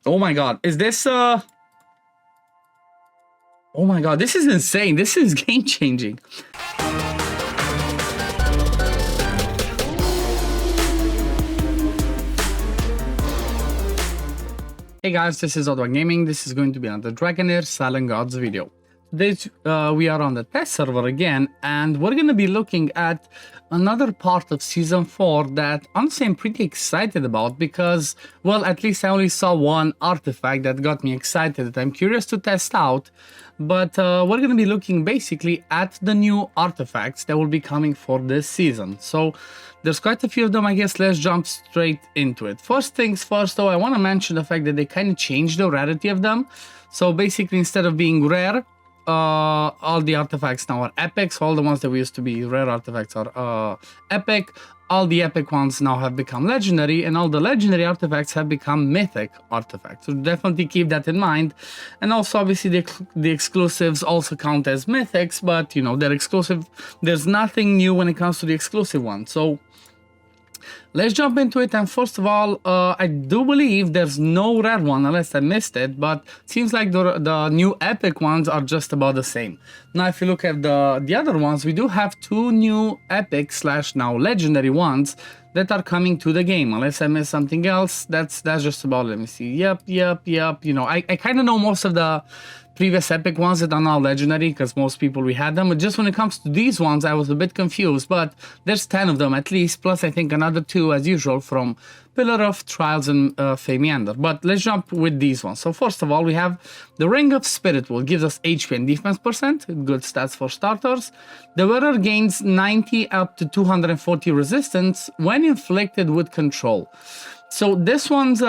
Oh my god, is this oh my god, this is insane. This is game changing. Hey guys, this is OddOneGaming. This is going to be another Dragonheir SilentGods video. Today we are on the test server again, and we're going to be looking at another part of Season 4 that honestly I'm pretty excited about because, well, at least I only saw one artifact that got me excited that I'm curious to test out. But we're going to be looking basically at the new artifacts that will be coming for this season. So there's quite a few of them, I guess. Let's jump straight into it. First things first, though, I want to mention the fact that they kind of changed the rarity of them. So basically, instead of being rare, all the artifacts now are epics. All the ones that we used to be rare artifacts are epic. All the epic ones now have become legendary, and all the legendary artifacts have become mythic artifacts. So definitely keep that in mind. And also, obviously, the exclusives also count as mythics, but you know, they're exclusive. There's nothing new when it comes to the exclusive ones. So let's jump into it. And first of all, I do believe there's no rare one unless I missed it, but it seems like the new epic ones are just about the same. Now, if you look at the other ones, we do have two new epic / now legendary ones that are coming to the game. Unless I missed something else, that's just about, let me see. Yep. You know, I kind of know most of the previous epic ones that are now legendary because most people we had them, but just when it comes to these ones I was a bit confused. But there's 10 of them at least, plus I think another 2 as usual from Pillar of Trials and Meander. But let's jump with these ones. So first of all, we have the Ring of Spirit Wool, gives us HP and defense %, good stats for starters. The wearer gains 90 up to 240 resistance when inflicted with control. So this one's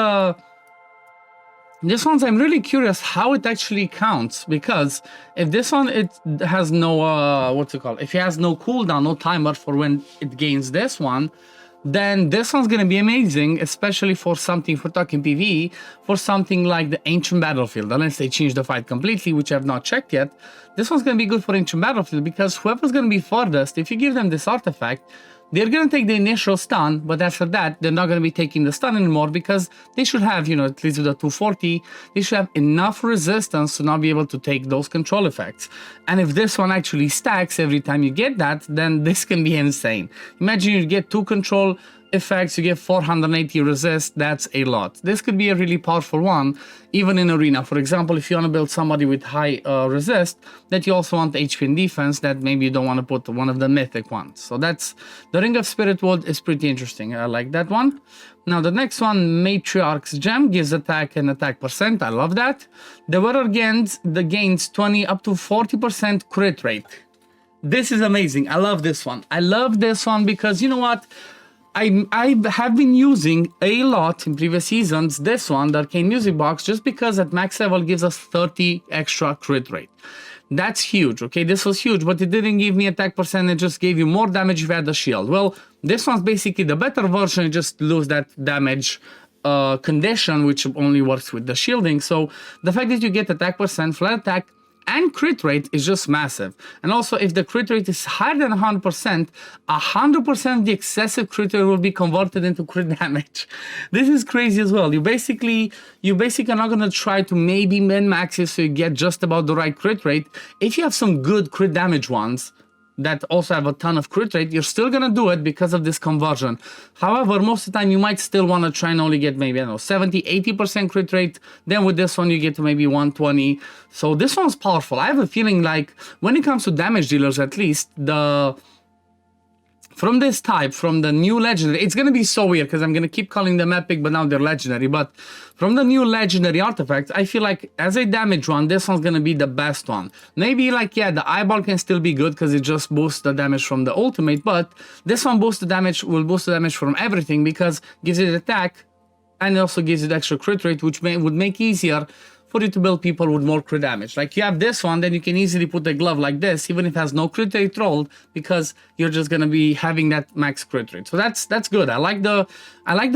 I'm really curious how it actually counts, because if this one, it has no, if it has no cooldown, no timer for when it gains this one, then this one's going to be amazing, especially for something, for talking PvE, for something like the Ancient Battlefield, unless they change the fight completely, which I have not checked yet. This one's going to be good for Ancient Battlefield, because whoever's going to be furthest, if you give them this artifact, they're going to take the initial stun, but after that, they're not going to be taking the stun anymore, because they should have, you know, at least with the 240, they should have enough resistance to not be able to take those control effects. And if this one actually stacks every time you get that, then this can be insane. Imagine you get 2 control effects, you get 480 resist, that's a lot. This could be a really powerful one, even in arena. For example, if you want to build somebody with high resist, that you also want HP and defense, that maybe you don't want to put one of the mythic ones. So that's, the Ring of Spirit Wood is pretty interesting. I like that one. Now the next one, Matriarch's Gem, gives attack and attack %. I love that. The wearer gains 20 up to 40% crit rate. This is amazing. I love this one. I love this one because, you know what? I have been using a lot in previous seasons this one, the Arcane Music Box, just because at max level gives us 30 extra crit rate. That's huge, okay? This was huge, but it didn't give me attack %, it just gave you more damage if you had the shield. Well, this one's basically the better version, you just lose that damage condition, which only works with the shielding. So the fact that you get attack %, flat attack, and crit rate is just massive. And also, if the crit rate is higher than 100%, 100% of the excessive crit rate will be converted into crit damage. This is crazy as well. You basically are not going to try to maybe min-max it so you get just about the right crit rate. If you have some good crit damage ones that also have a ton of crit rate, you're still gonna do it because of this conversion. However, most of the time you might still want to try and only get maybe, I don't know, 70-80% crit rate. Then with this one you get to maybe 120. So this one's powerful. I have a feeling like when it comes to damage dealers, at least from this type, from the new legendary, it's gonna be so weird because I'm gonna keep calling them epic, but now they're legendary. But from the new legendary artifacts, I feel like as a damage one, this one's gonna be the best one. Maybe like, yeah, the eyeball can still be good because it just boosts the damage from the ultimate, but this one will boost the damage from everything because it gives it attack and it also gives it extra crit rate, which would make easier for you to build people with more crit damage. Like you have this one, then you can easily put a glove like this, even if it has no crit rate rolled, because you're just gonna be having that max crit rate. So that's good. I like the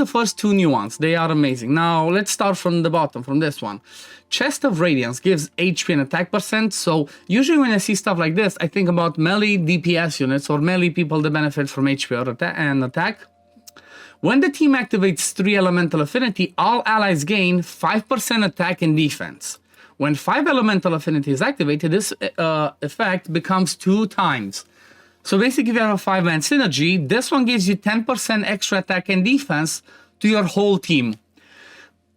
first 2 new ones. They are amazing. Now let's start from the bottom, from this one. Chest of Radiance gives HP and attack %. So usually when I see stuff like this, I think about melee DPS units or melee people that benefit from HP and attack. When the team activates 3 elemental affinity, all allies gain 5% attack and defense. When 5 elemental affinity is activated, this effect becomes 2 times. So basically, if you have a 5-man synergy, this one gives you 10% extra attack and defense to your whole team.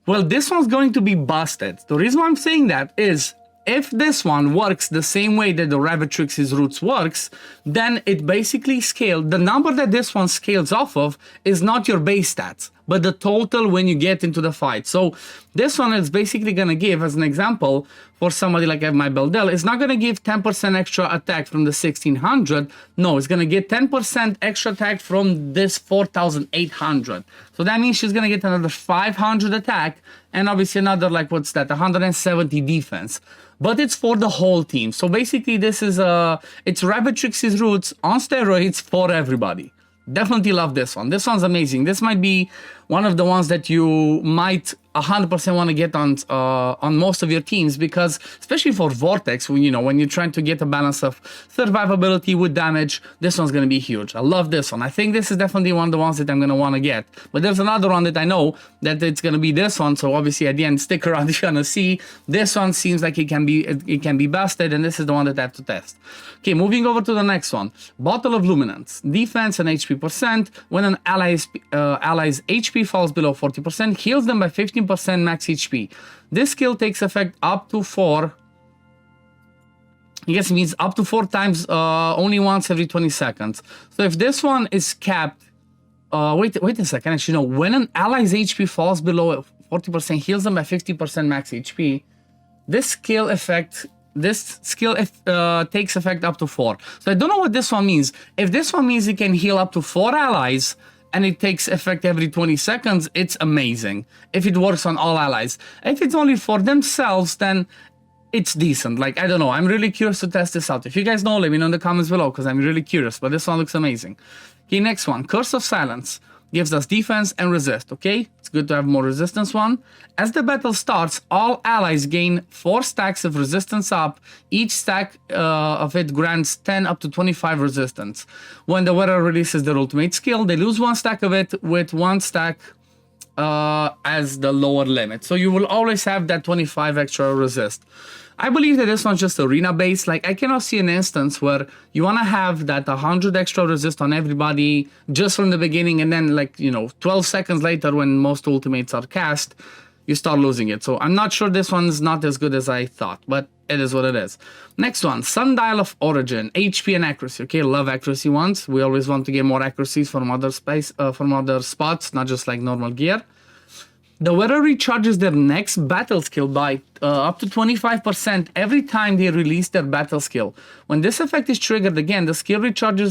Well, this one's going to be busted. The reason why I'm saying that is, if this one works the same way that the Ravatrix's Roots works, then it basically scales. The number that this one scales off of is not your base stats, but the total when you get into the fight. So this one is basically going to give, as an example, for somebody like my Beldel, it's not going to give 10% extra attack from the 1600. No, it's going to get 10% extra attack from this 4800. So that means she's going to get another 500 attack and obviously another, like, what's that, 170 defense. But it's for the whole team. So basically this is it's Ravatrix's Roots on steroids for everybody. Definitely love this one. This one's amazing. This might be one of the ones that you might 100% want to get on most of your teams, because especially for Vortex, when you're trying to get a balance of survivability with damage, this one's going to be huge. I love this one. I think this is definitely one of the ones that I'm going to want to get. But there's another one that I know that it's going to be this one. So obviously at the end, stick around if you're going to see. This one seems like it can be busted, and this is the one that I have to test. Okay, moving over to the next one. Bottle of Luminance. Defense and HP %. When an ally's HP falls below 40%, heals them by 15% max HP. This skill takes effect up to 4. I guess it means up to 4 times, only once every 20 seconds. So if this one is capped, wait a second. Actually, no. When an ally's HP falls below 40%, heals them by 50% max HP. This skill takes effect up to 4. So I don't know what this one means. If this one means it can heal up to 4 allies, and it takes effect every 20 seconds, it's amazing. If it works on all allies. If it's only for themselves, then it's decent. Like, I don't know. I'm really curious to test this out. If you guys know, let me know in the comments below, because I'm really curious. But this one looks amazing. Okay, next one. Curse of Silence. Gives us defense and resist, okay? It's good to have more resistance one. As the battle starts, all allies gain 4 stacks of resistance up. Each stack of it grants 10 up to 25 resistance. When the wearer releases their ultimate skill, they lose 1 stack of it, with 1 stack as the lower limit. So you will always have that 25 extra resist. I believe that this one's just arena based. Like, I cannot see an instance where you want to have that 100 extra resist on everybody just from the beginning, and then, like, 12 seconds later when most ultimates are cast, you start losing it. So I'm not sure this one's not as good as I thought, but it is what it is. Next one, Sundial of Origin, HP and accuracy. Okay, love accuracy ones. We always want to get more accuracies from other spots, not just like normal gear. The wearer recharges their next battle skill by up to 25% every time they release their battle skill. When this effect is triggered again, the skill recharge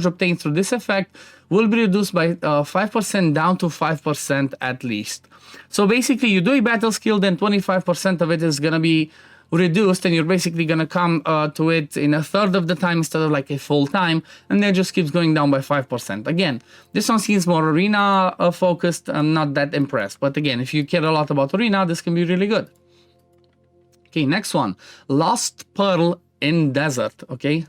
obtained through this effect will be reduced by 5% down to 5% at least. So basically, you do a battle skill, then 25% of it is going to be reduced, and you're basically going to come to it in a third of the time instead of like a full time, and then it just keeps going down by 5%. Again, this one seems more arena focused. I'm not that impressed, but again, if you care a lot about arena, this can be really good. Okay, next one, Lost Pearl in Desert. Okay,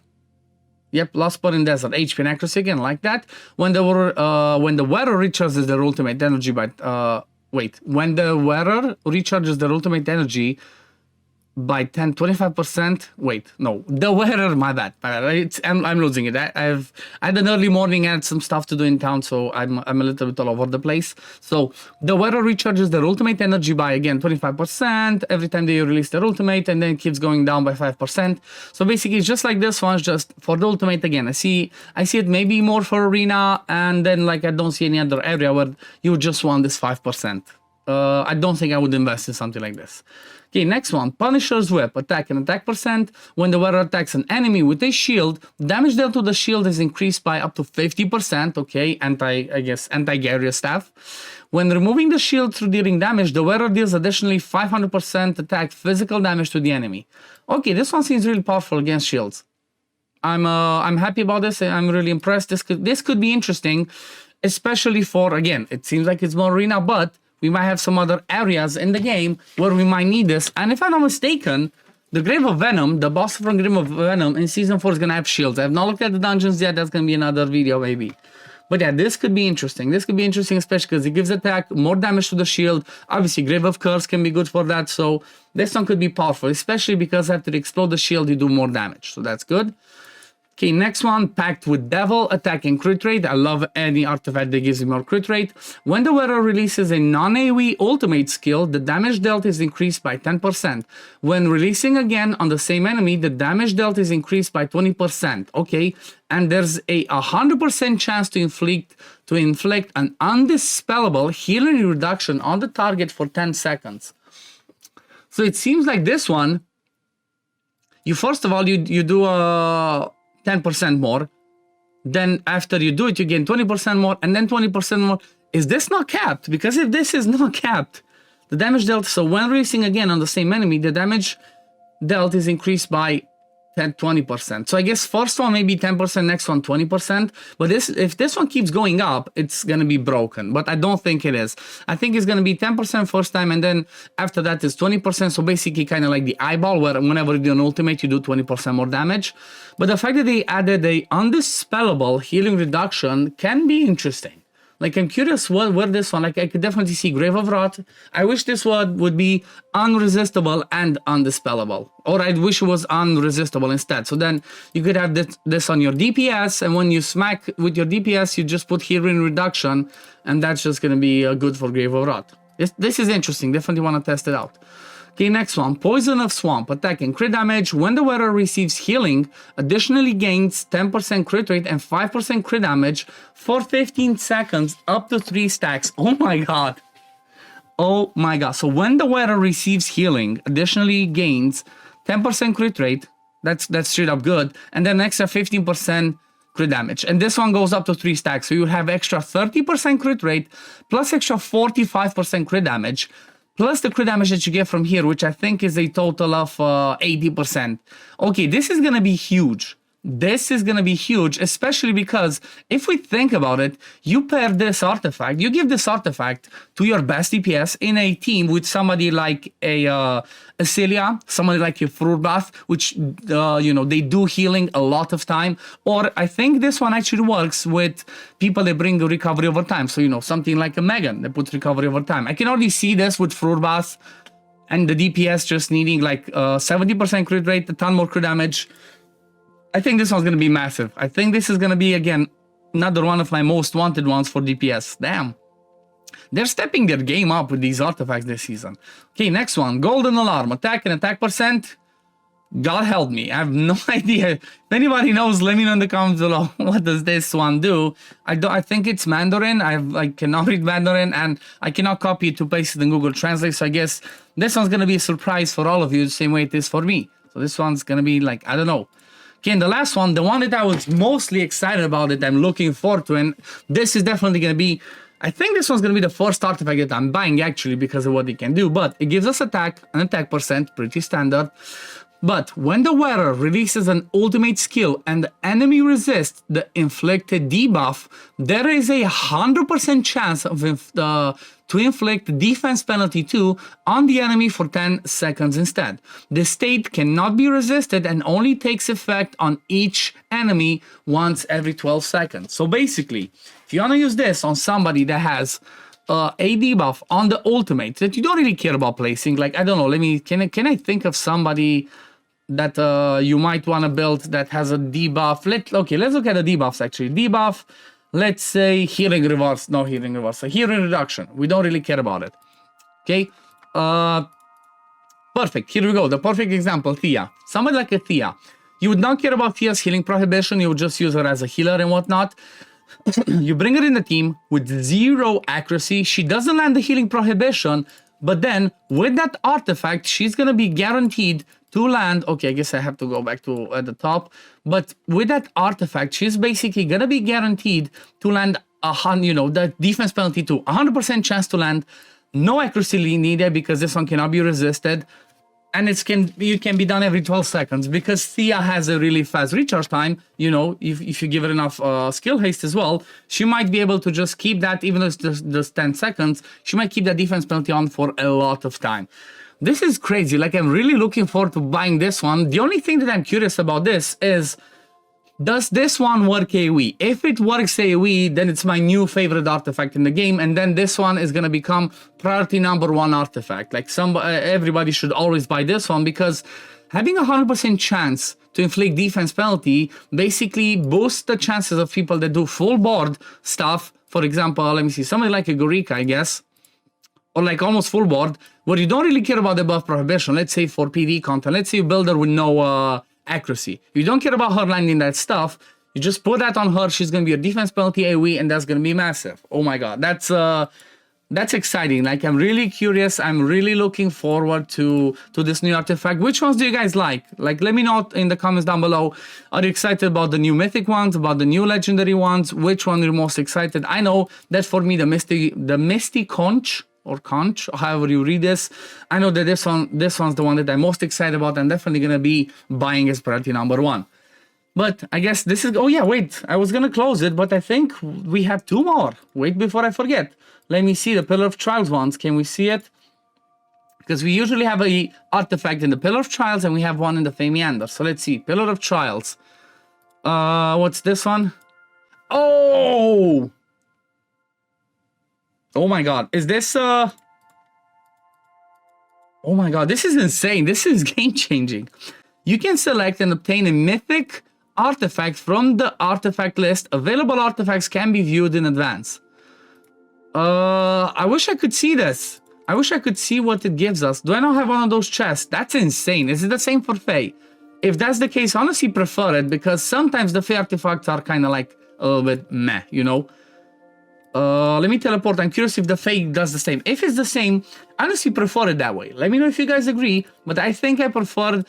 yep, Lost Pearl in Desert, HP and accuracy again, like that. When the wearer recharges their ultimate energy by when the wearer recharges their ultimate energy by 25%. The wearer, my bad. I'm losing it. I had an early morning, I had some stuff to do in town, so I'm a little bit all over the place. So the wearer recharges their ultimate energy by, again, 25% every time they release their ultimate, and then it keeps going down by 5%. So basically, it's just like this one, just for the ultimate again. I see it maybe more for arena, and then like I don't see any other area where you just want this 5%. I don't think I would invest in something like this. Okay, next one, Punisher's Whip, attack and attack %. When the wearer attacks an enemy with a shield, damage dealt to the shield is increased by up to 50%, okay, anti-Garrier staff. When removing the shield through dealing damage, the wearer deals additionally 500% attack physical damage to the enemy. Okay, this one seems really powerful against shields. I'm happy about this, I'm really impressed. This could be interesting, especially for, again, it seems like it's more arena, but we might have some other areas in the game where we might need this. And if I'm not mistaken, the Grave of Venom, the boss from Grave of Venom in Season 4 is going to have shields. I have not looked at the dungeons yet. That's going to be another video maybe. But yeah, this could be interesting. This could be interesting, especially because it gives attack, more damage to the shield. Obviously, Grave of Curse can be good for that. So this one could be powerful, especially because after you explode the shield, you do more damage. So that's good. Okay, next one, Pact with Devil, attack and crit rate. I love any artifact that gives you more crit rate. When the wearer releases a non-AoE ultimate skill, the damage dealt is increased by 10%. When releasing again on the same enemy, the damage dealt is increased by 20%. Okay, and there's a 100% chance to inflict an undispellable healing reduction on the target for 10 seconds. So it seems like this one, you first of all, you do a 10% more, then after you do it, you gain 20% more, and then 20% more. Is this not capped? Because if this is not capped, the damage dealt, so when racing again on the same enemy, the damage dealt is increased by 20%. So I guess first one maybe 10%, next one 20%. But if this one keeps going up, it's gonna be broken. But I don't think it is. I think it's gonna be 10% first time, and then after that is 20%. So basically kind of like the eyeball, where whenever you do an ultimate, you do 20% more damage. But the fact that they added a undispellable healing reduction can be interesting. Like, I'm curious where this one, like, I could definitely see Grave of Wrath. I wish this one would be unresistible and undispellable. Or I wish it was unresistible instead. So then you could have this on your DPS, and when you smack with your DPS, you just put healing reduction, and that's just going to be good for Grave of Wrath. This is interesting. Definitely want to test it out. Okay, next one, Poison of Swamp, attack and crit damage. When the wearer receives healing, additionally gains 10% crit rate and 5% crit damage for 15 seconds, up to 3 stacks. Oh my god. Oh my god. So when the wearer receives healing, additionally gains 10% crit rate, that's straight up good, and then extra 15% crit damage. And this one goes up to 3 stacks, so you have extra 30% crit rate, plus extra 45% crit damage, plus the crit damage that you get from here, which I think is a total of 80%. Okay, this is going to be huge. This is going to be huge, especially because if we think about it, you pair this artifact, you give this artifact to your best DPS in a team with somebody like a Celia, somebody like a Fruitbath, which, you know, they do healing a lot of time. Or I think this one actually works with people that bring recovery over time. So, you know, something like a Megan that puts recovery over time. I can already see this with Fruitbath and the DPS just needing like 70% crit rate, a ton more crit damage. I think this one's going to be massive. I think this is going to be, again, another one of my most wanted ones for DPS. Damn. They're stepping their game up with these artifacts this season. Okay, next one. Golden Alarm. Attack and attack percent. God help me. I have no idea. If anybody knows, let me know in the comments below. What does this one do? I think it's Mandarin. I cannot read Mandarin, and I cannot copy it to paste it in Google Translate. So I guess this one's going to be a surprise for all of you, the same way it is for me. So this one's going to be like, I don't know. Okay, and the last one, the one that I was mostly excited about, that I'm looking forward to, and this is definitely going to be, I think this one's going to be the first artifact that I'm buying, actually, because of what it can do. But it gives us attack, an attack percent, pretty standard. But when the wearer releases an ultimate skill and the enemy resists the inflicted debuff, there is a 100% chance of to inflict defense penalty 2 on the enemy for 10 seconds instead. The state cannot be resisted and only takes effect on each enemy once every 12 seconds. So basically, if you want to use this on somebody that has a debuff on the ultimate that you don't really care about placing, like, I don't know, can I think of somebody that you might want to build that has a debuff? Let's look at the debuffs actually. Debuff, let's say healing reverse, no healing reverse, a healing reduction. We don't really care about it. Okay, perfect. Here we go. The perfect example, Thea. Somebody like a Thea. You would not care about Thea's healing prohibition. You would just use her as a healer and whatnot. You bring her in the team with 0 accuracy. She doesn't land the healing prohibition, but then with that artifact, she's gonna be guaranteed to land. Okay, I guess I have to go back to at the top. But with that artifact, she's basically gonna be guaranteed to land the defense penalty to 100% chance to land. No accuracy needed because this one cannot be resisted, and it can be done every 12 seconds because Thea has a really fast recharge time. You know, if you give her enough skill haste as well, she might be able to just keep that, even though it's just 10 seconds. She might keep that defense penalty on for a lot of time. This is crazy. Like, I'm really looking forward to buying this one. The only thing that I'm curious about this is does this one work AoE? If it works AoE, then it's my new favorite artifact in the game, and then this one is gonna become priority #1 artifact. Like everybody should always buy this one, because having 100% chance to inflict defense penalty basically boosts the chances of people that do full board stuff. For example, let me see, somebody like a Gorika, I guess, or like almost full board, where you don't really care about the buff prohibition. Let's say for PV content, let's say you build her with no accuracy. You don't care about her landing that stuff. You just put that on her. She's gonna be a defense penalty AoE, and that's gonna be massive. Oh my god, that's exciting. Like, I'm really curious. I'm really looking forward to this new artifact. Which ones do you guys like? Like, let me know in the comments down below. Are you excited about the new mythic ones, about the new legendary ones? Which one are you most excited? I know that for me, the misty conch, or conch, however you read this, I know that this one's the one that I'm most excited about. I'm definitely gonna be buying as priority #1. But I guess this is, oh yeah, wait, I was gonna close it, but I think we have 2 more. Wait, before I forget. Let me see the Pillar of Trials ones. Can we see it? Because we usually have a artifact in the Pillar of Trials, and we have one in the Famiander. So let's see, Pillar of Trials. What's this one? Oh! Oh my god, is this, oh my god, this is insane. This is game-changing. You can select and obtain a mythic artifact from the artifact list. Available artifacts can be viewed in advance. I wish I could see this. I wish I could see what it gives us. Do I not have one of those chests? That's insane. Is it the same for Fae? If that's the case, I honestly prefer it, because sometimes the Fae artifacts are kind of like a little bit meh, you know? Let me teleport. I'm curious if the Fae does the same. If it's the same, I honestly prefer it that way. Let me know if you guys agree, but I think I prefer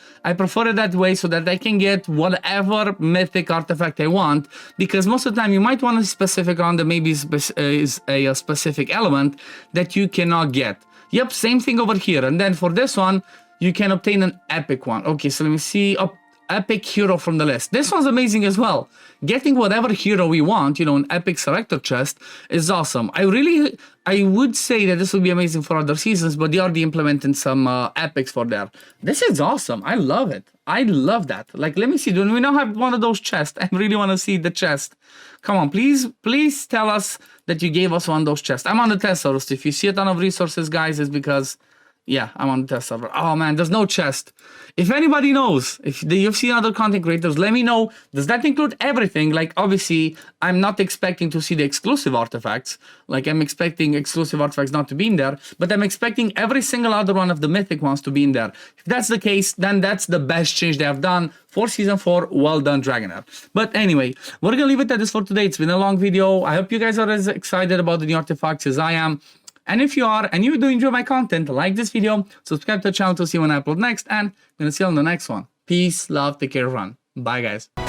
it that way, so that I can get whatever mythic artifact I want, because most of the time you might want a specific round that maybe is a specific element that you cannot get. Yep, same thing over here. And then for this one, you can obtain an epic one. Okay, so let me see. Epic hero from the list. This one's amazing as well. Getting whatever hero we want, you know, an epic selector chest is awesome. I would say that this would be amazing for other seasons, but they already implemented some epics for there. This is awesome. I love it. I love that. Like, let me see. Do we now have one of those chests? I really want to see the chest. Come on, please tell us that you gave us one of those chests. I'm on the test server. So if you see a ton of resources, guys, it's because, yeah, I'm on the test server. Oh man, there's no chest. If anybody knows, if you've seen other content creators, let me know. Does that include everything? Like, obviously, I'm not expecting to see the exclusive artifacts. Like, I'm expecting exclusive artifacts not to be in there, but I'm expecting every single other one of the mythic ones to be in there. If that's the case, then that's the best change they have done for Season 4. Well done, Dragonheir. But anyway, we're gonna leave it at this for today. It's been a long video. I hope you guys are as excited about the new artifacts as I am. And if you are, and you do enjoy my content, like this video, subscribe to the channel to see when I upload next, and I'm going to see you on the next one. Peace, love, take care, run. Bye, guys.